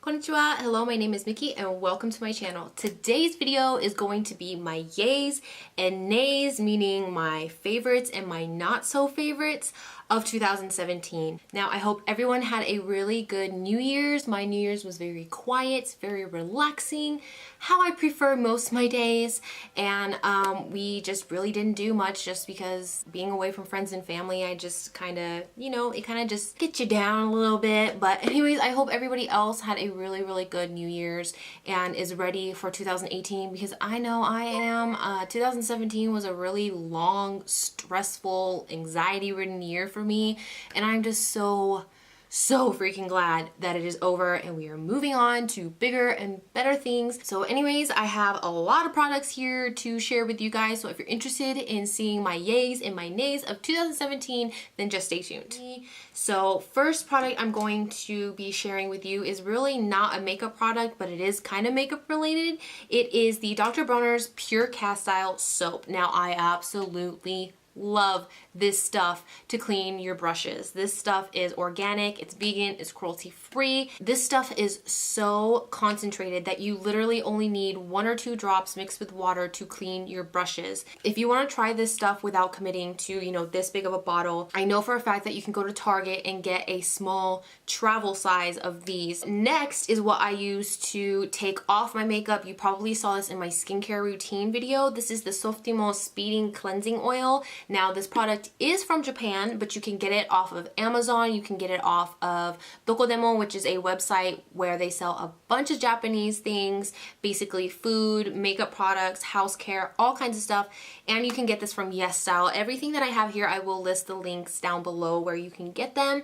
Konnichiwa, hello, my name is Miki and welcome to my channel. Today's video is going to be my yays and nays, meaning my favorites and my not so favorites of 2017. Now, I hope everyone had a really good New Year's. My New Year's was very quiet, very relaxing, how I prefer most of my days, and we just really didn't do much just because being away from friends and family, I just kind of, it kind of just gets you down a little bit. But anyways, I hope everybody else had a really good New Year's and is ready for 2018 because I know I am. 2017 was a really long, stressful, anxiety-ridden year for me, and I'm just so freaking glad that it is over and we are moving on to bigger and better things. So anyways, I have a lot of products here to share with you guys, so if you're interested in seeing my yays and my nays of 2017, then just stay tuned. So first product I'm going to be sharing with you is really not a makeup product, but it is kind of makeup related. It is the Dr. Bronner's Pure Castile Soap. Now, I absolutely love this stuff to clean your brushes. This stuff is organic, it's vegan, it's cruelty free. This stuff is so concentrated that you literally only need 1 or 2 drops mixed with water to clean your brushes. If you want to try this stuff without committing to, this big of a bottle, I know for a fact that you can go to Target and get a small travel size of these. Next is what I use to take off my makeup. You probably saw this in my skincare routine video. This is the Softimo Speeding Cleansing Oil. Now, this product is from Japan, but you can get it off of Amazon. You can get it off of Dokodemo, which is a website where they sell a bunch of Japanese things, basically food, makeup products, house care, all kinds of stuff. And you can get this from YAYS Style. Everything that I have here, I will list the links down below where you can get them.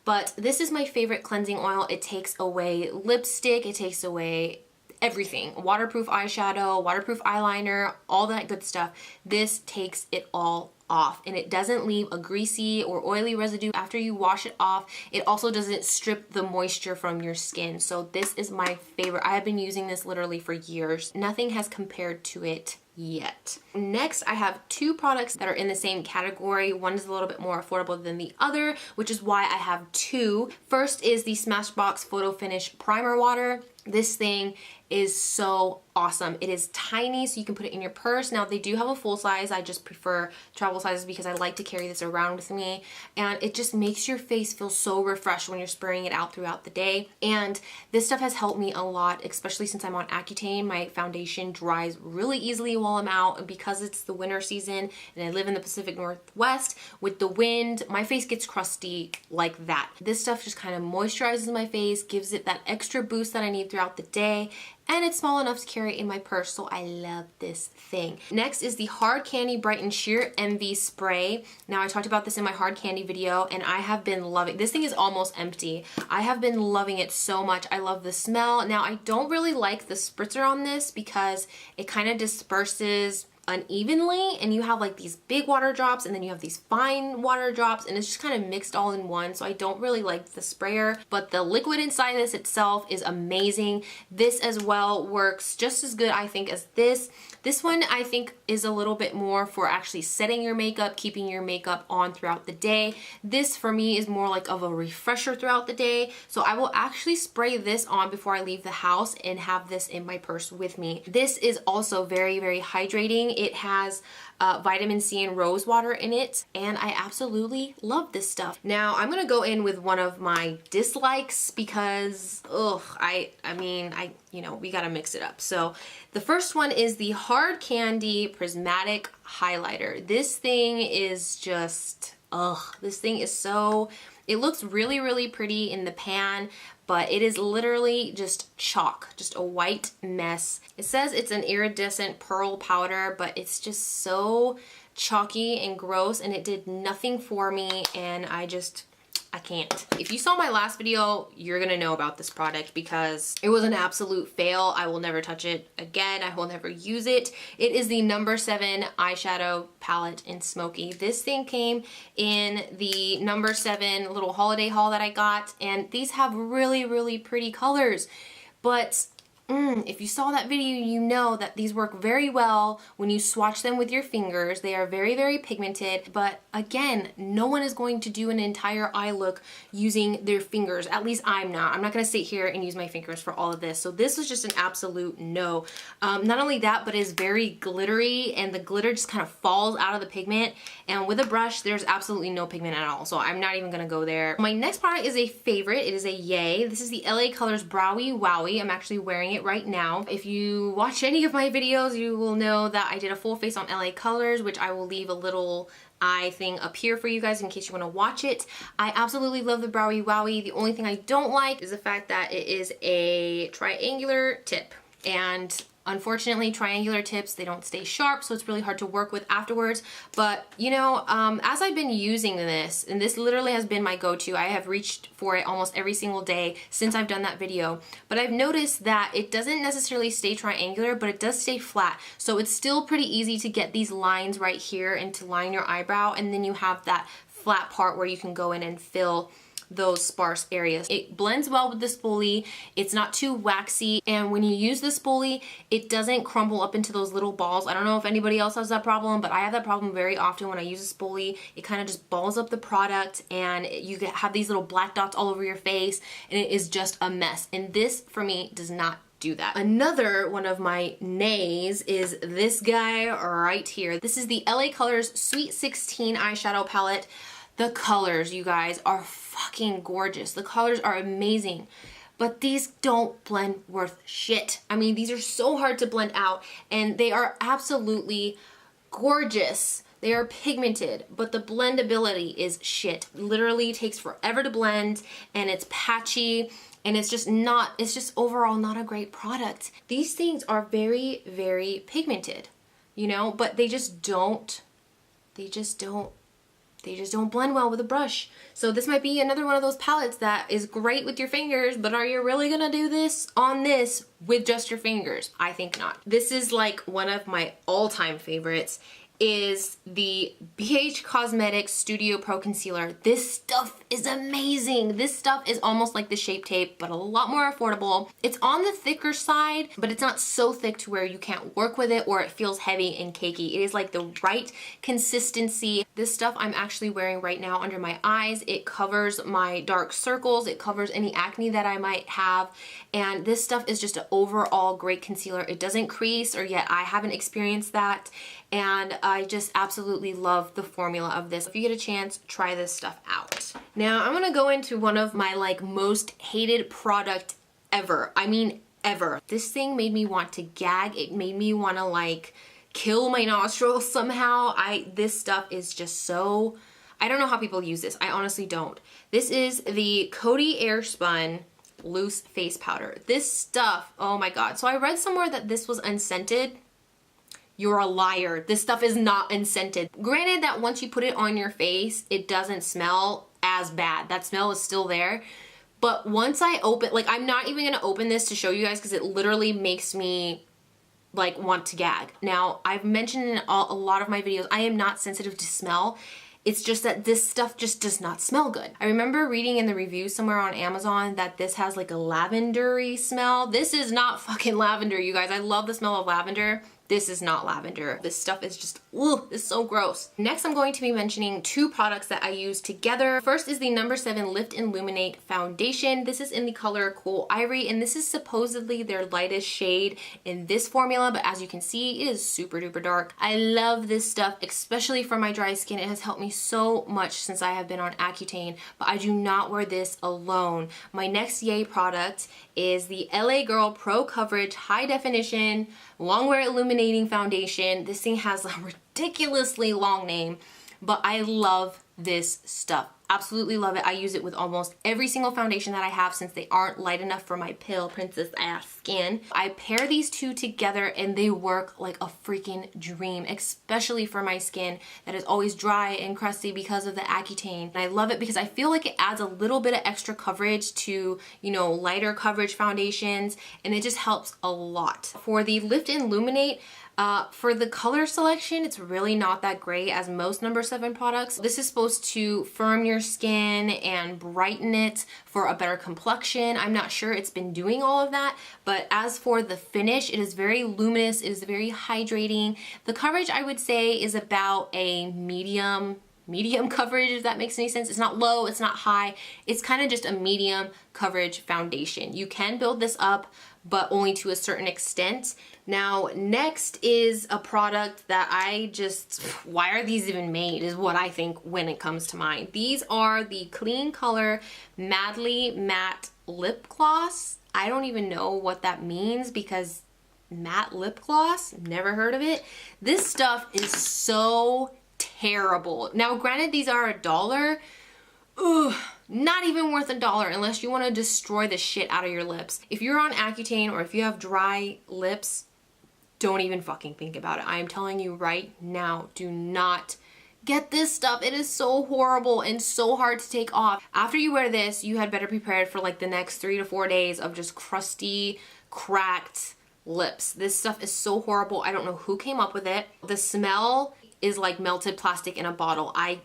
But this is my favorite cleansing oil. It takes away lipstick, it takes away everything. Waterproof eyeshadow, waterproof eyeliner, all that good stuff. This takes it all off, and it doesn't leave a greasy or oily residue after you wash it off. It also doesn't strip the moisture from your skin. So this is my favorite. I have been using this literally for years. Nothing has compared to it yet. Next, I have 2 products that are in the same category. One is a little bit more affordable than the other, which is why I have 2. First is the Smashbox Photo Finish Primer Water. This thing is so awesome. It is tiny, so you can put it in your purse. Now, they do have a full size. I just prefer travel sizes because I like to carry this around with me, and it just makes your face feel so refreshed when you're spraying it out throughout the day. And this stuff has helped me a lot, especially since I'm on Accutane. My foundation dries really easily while I'm out, and because it's the winter season and I live in the Pacific Northwest, with the wind, my face gets crusty like that. This stuff just kind of moisturizes my face, gives it that extra boost that I need throughout the day, and it's small enough to carry in my purse, so I love this thing. Next is the Hard Candy Bright & Sheer Envy Spray. Now, I talked about this in my hard candy video, and I have been loving this thing. Is almost empty. I have been loving it so much. I love the smell. Now, I don't really like the spritzer on this because it kind of disperses unevenly, and you have like these big water drops and then you have these fine water drops, and it's just kind of mixed all in one. So I don't really like the sprayer, but the liquid inside this itself is amazing. This as well works just as good, I think, as this. This one I think is a little bit more for actually setting your makeup, keeping your makeup on throughout the day. This for me is more like of a refresher throughout the day. So I will actually spray this on before I leave the house and have this in my purse with me. This is also very hydrating. It has vitamin C and rose water in it, and I absolutely love this stuff. Now, I'm gonna go in with one of my dislikes because, we gotta mix it up. So the first one is the Hard Candy Prismatic Highlighter. This thing is just, this thing is so, it looks really pretty in the pan, but it is literally just chalk, just a white mess. It says it's an iridescent pearl powder, but it's just so chalky and gross, and it did nothing for me, and I can't. If you saw my last video, you're gonna know about this product because it was an absolute fail. I will never touch it again. I will never use it. It is the No. 7 eyeshadow palette in Smoky. This thing came in the No. 7 little holiday haul that I got, and these have really pretty colors, but If you saw that video, you know that these work very well when you swatch them with your fingers. They are very, very pigmented, but again, no one is going to do an entire eye look using their fingers. At least I'm not. I'm not gonna sit here and use my fingers for all of this. So this was just an absolute no. Not only that, but it's very glittery, and the glitter just kind of falls out of the pigment. And with a brush, there's absolutely no pigment at all. So I'm not even gonna go there. My next product is a favorite. It is a Yay. This is the LA Colors Browy Wowie. I'm actually wearing it right now. If you watch any of my videos, you will know that I did a full face on LA Colors, which I will leave a little eye thing up here for you guys in case you want to watch it. I absolutely love the Browy Wowie. The only thing I don't like is the fact that it is a triangular tip, and unfortunately, triangular tips, they don't stay sharp, so it's really hard to work with afterwards. But, you know, as I've been using this, and this literally has been my go-to, I have reached for it almost every single day since I've done that video. But I've noticed that it doesn't necessarily stay triangular, but it does stay flat. So it's still pretty easy to get these lines right here and to line your eyebrow, and then you have that flat part where you can go in and fill those sparse areas. It blends well with the spoolie. It's not too waxy, and when you use the spoolie, it doesn't crumble up into those little balls. I don't know if anybody else has that problem, but I have that problem very often when I use a spoolie. It kind of just balls up the product, and you have these little black dots all over your face, and it is just a mess. And this, for me, does not do that. Another one of my nays is this guy right here. This is the LA Colors Sweet 16 eyeshadow palette. The colors, you guys, are fucking gorgeous. The colors are amazing, but these don't blend worth shit. I mean, these are so hard to blend out, and they are absolutely gorgeous. They are pigmented, but the blendability is shit. Literally takes forever to blend, and it's patchy, and it's just overall not a great product. These things are very, very pigmented, you know, but they just don't blend well with a brush. So this might be another one of those palettes that is great with your fingers, but are you really gonna do this on this with just your fingers? I think not. This is like one of my all-time favorites, is the BH Cosmetics Studio Pro Concealer. This stuff is amazing. This stuff is almost like the Shape Tape, but a lot more affordable. It's on the thicker side, but it's not so thick to where you can't work with it or it feels heavy and cakey. It is like the right consistency. This stuff I'm actually wearing right now under my eyes. It covers my dark circles. It covers any acne that I might have. And this stuff is just an overall great concealer. It doesn't crease, or yet I haven't experienced that. And I just absolutely love the formula of this. If you get a chance, try this stuff out. Now I'm gonna go into one of my like most hated product ever. I mean, ever. This thing made me want to gag. It made me want to like kill my nostrils somehow. This stuff is just so, I don't know how people use this. I honestly don't. This is the Coty Airspun Loose Face Powder. This stuff, oh my God. So I read somewhere that this was unscented. You're a liar. This stuff is not unscented. Granted that once you put it on your face, it doesn't smell as bad. That smell is still there. But once I open, like I'm not even gonna open this to show you guys because it literally makes me like want to gag. Now, I've mentioned in a lot of my videos, I am not sensitive to smell. It's just that this stuff just does not smell good. I remember reading in the review somewhere on Amazon that this has like a lavendery smell. This is not fucking lavender, you guys. I love the smell of lavender. This is not lavender. This stuff is just, ooh, it's so gross. Next, I'm going to be mentioning two products that I use together. First is the No. 7 Lift Illuminate Foundation. This is in the color Cool Ivory, and this is supposedly their lightest shade in this formula, but as you can see, it is super duper dark. I love this stuff, especially for my dry skin. It has helped me so much since I have been on Accutane, but I do not wear this alone. My next Yay product is the LA Girl Pro Coverage High Definition Longwear Illuminating Foundation. This thing has a ridiculously long name, but I love this stuff. Absolutely love it. I use it with almost every single foundation that I have since they aren't light enough for my pale princess ass skin. I pair these two together and they work like a freaking dream, especially for my skin that is always dry and crusty because of the Accutane. And I love it because I feel like it adds a little bit of extra coverage to, you know, lighter coverage foundations, and it just helps a lot. For the Lift and Illuminate, For the color selection, it's really not that great as most number 7 products. This is supposed to firm your skin and brighten it for a better complexion. I'm not sure it's been doing all of that, but as for the finish, it is very luminous, it is very hydrating. The coverage, I would say, is about a medium coverage, if that makes any sense. It's not low, it's not high. It's kind of just a medium coverage foundation. You can build this up, but only to a certain extent. Now, next is a product that why are these even made is what I think when it comes to mind. These are the Clean Color Madly Matte Lip Gloss. I don't even know what that means because matte lip gloss, never heard of it. This stuff is so terrible. Now, granted, these are $1. Ugh, not even worth $1 unless you want to destroy the shit out of your lips. If you're on Accutane or if you have dry lips, don't even fucking think about it. I am telling you right now, do not get this stuff. It is so horrible and so hard to take off. After you wear this, you had better prepared for like the next 3 to 4 days of just crusty, cracked lips. This stuff is so horrible. I don't know who came up with it. The smell is like melted plastic in a bottle. I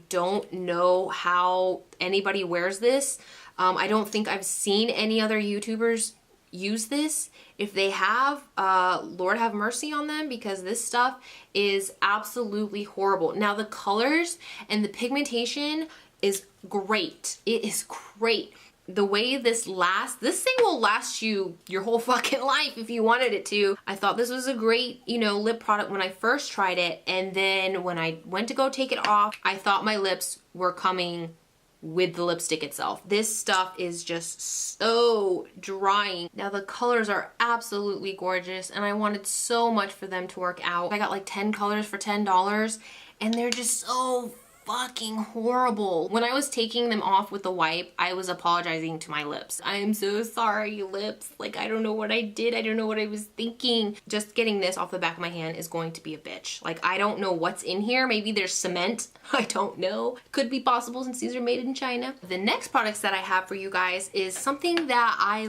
don't know how anybody wears this. I don't think I've seen any other YouTubers use this. If they have, Lord have mercy on them, because this stuff is absolutely horrible. Now, the colors and the pigmentation is great. It is great. The way this thing will last you your whole fucking life if you wanted it to. I thought this was a great, lip product when I first tried it. And then when I went to go take it off, I thought my lips were coming with the lipstick itself. This stuff is just so drying. Now, the colors are absolutely gorgeous and I wanted so much for them to work out. I got like 10 colors for $10 and they're just so fucking horrible. When I was taking them off with the wipe, I was apologizing to my lips. I am so sorry, lips. Like, I don't know what I did. I don't know what I was thinking. Just getting this off the back of my hand is going to be a bitch. Like, I don't know what's in here. Maybe there's cement. I don't know. Could be possible since these are made in China. The next products that I have for you guys is something that I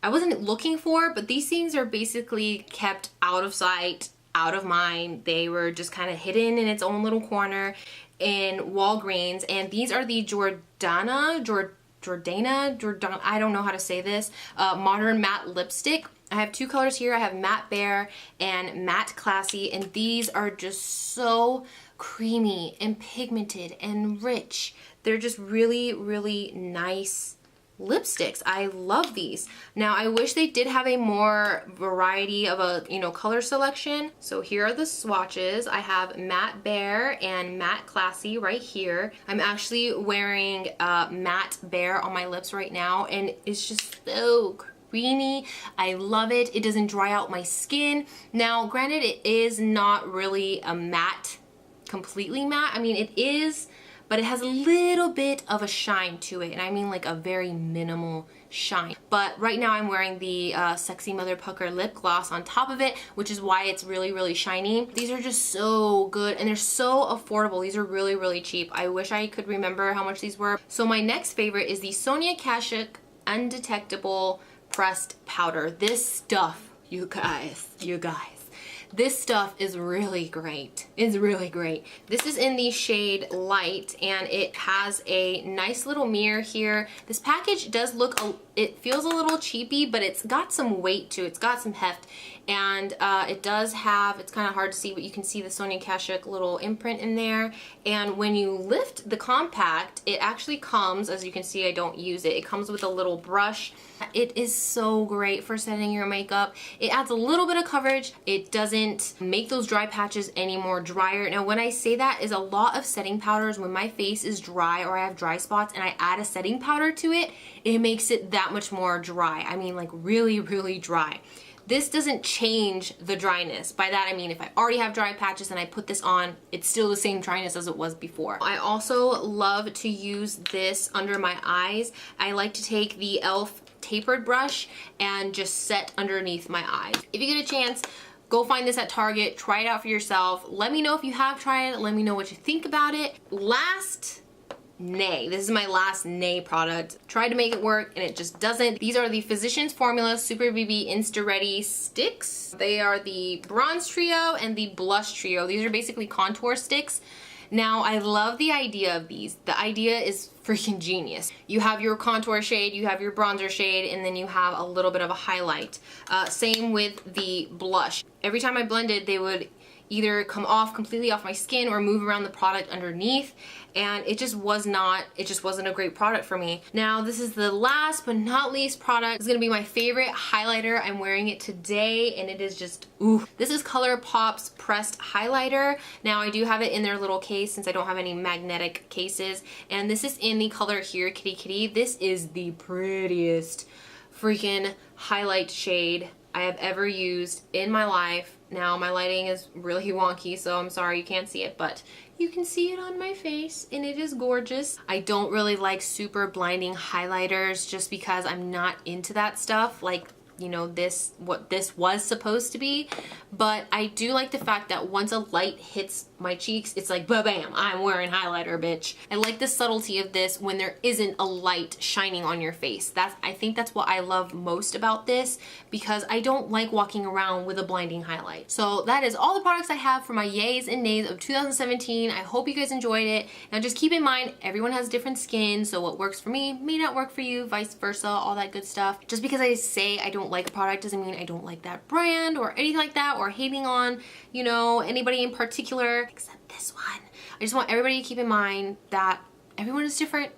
wasn't looking for, but these things are basically kept out of sight, out of mind. They were just kind of hidden in its own little corner in Walgreens, and these are the Jordana, I don't know how to say this, Modern Matte Lipstick. I have 2 colors here. I have Matte Bare and Matte Classy, and these are just so creamy and pigmented and rich. They're just really, really nice lipsticks. I love these. Now, I wish they did have a more variety of a, color selection. So here are the swatches. I have Matte Bare and Matte Classy right here. I'm actually wearing Matte Bare on my lips right now, and it's just so creamy. I love it. It doesn't dry out my skin. Now, granted, it is not really a matte, completely matte. I mean, it is, but it has a little bit of a shine to it, and I mean like a very minimal shine. But right now I'm wearing the Sexy Mother Pucker lip gloss on top of it, which is why it's really, really shiny. These are just so good, and they're so affordable. These are really, really cheap. I wish I could remember how much these were. So my next favorite is the Sonia Kashuk Undetectable Pressed Powder. This stuff, you guys. This stuff is really great. It's really great. This is in the shade Light, and it has a nice little mirror here. This package does look, it feels a little cheapy, but it's got some weight to it. It's got some heft, and it does have, it's kind of hard to see, but you can see the Sonia Kashuk little imprint in there. And when you lift the compact, it actually comes, as you can see, I don't use it. It comes with a little brush. It is so great for setting your makeup. It adds a little bit of coverage. It doesn't make those dry patches any more drier. Now, when I say that, is a lot of setting powders, when my face is dry or I have dry spots and I add a setting powder to it, it makes it that much more dry. I mean, like really, really dry. This doesn't change the dryness. By that I mean, if I already have dry patches and I put this on, it's still the same dryness as it was before. I also love to use this under my eyes. I like to take the e.l.f. tapered brush and just set underneath my eyes. If you get a chance, go find this at Target, try it out for yourself. Let me know if you have tried it, let me know what you think about it. Last NAYS. This is my last NAYS product. Tried to make it work and it just doesn't. These are the Physicians Formula Super BB Insta Ready sticks. They are the Bronze Trio and the Blush Trio. These are basically contour sticks. Now, I love the idea of these. The idea is freaking genius. You have your contour shade, you have your bronzer shade, and then you have a little bit of a highlight. Same with the blush. Every time I blended, they would either come off completely off my skin or move around the product underneath, and it just wasn't a great product for me. Now, this is the last but not least product. It's gonna be my favorite highlighter. I'm wearing it today and it is just, ooh. This is ColourPop's pressed highlighter. Now, I do have it in their little case since I don't have any magnetic cases, and this is in the color here, Kitty Kitty. This is the prettiest freaking highlight shade I have ever used in my life. Now, my lighting is really wonky, so I'm sorry you can't see it, but you can see it on my face and it is gorgeous. I don't really like super blinding highlighters just because I'm not into that stuff. Like, you know, what this was supposed to be, but I do like the fact that once a light hits my cheeks, it's like ba-bam, I'm wearing highlighter, bitch. I like the subtlety of this when there isn't a light shining on your face. I think that's what I love most about this, because I don't like walking around with a blinding highlight. So that is all the products I have for my yays and nays of 2017. I hope you guys enjoyed it. Now just keep in mind, everyone has different skin, so what works for me may not work for you, vice versa, all that good stuff. Just because I say I don't like a product doesn't mean I don't like that brand or anything like that, or hating on, you know, anybody in particular except this one. I just want everybody to keep in mind that everyone is different.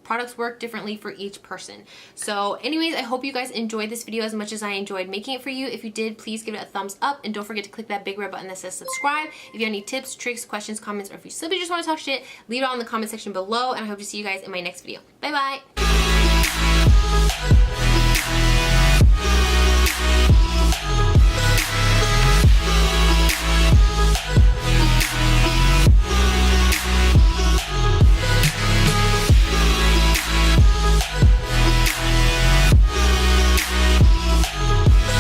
Products work differently for each person. So anyways, I hope you guys enjoyed this video as much as I enjoyed making it for you. If you did, please give it a thumbs up and don't forget to click that big red button that says subscribe. If you have any tips, tricks, questions, comments, or if you simply just want to talk shit, leave it all in the comment section below, and I hope to see you guys in my next video. Bye bye.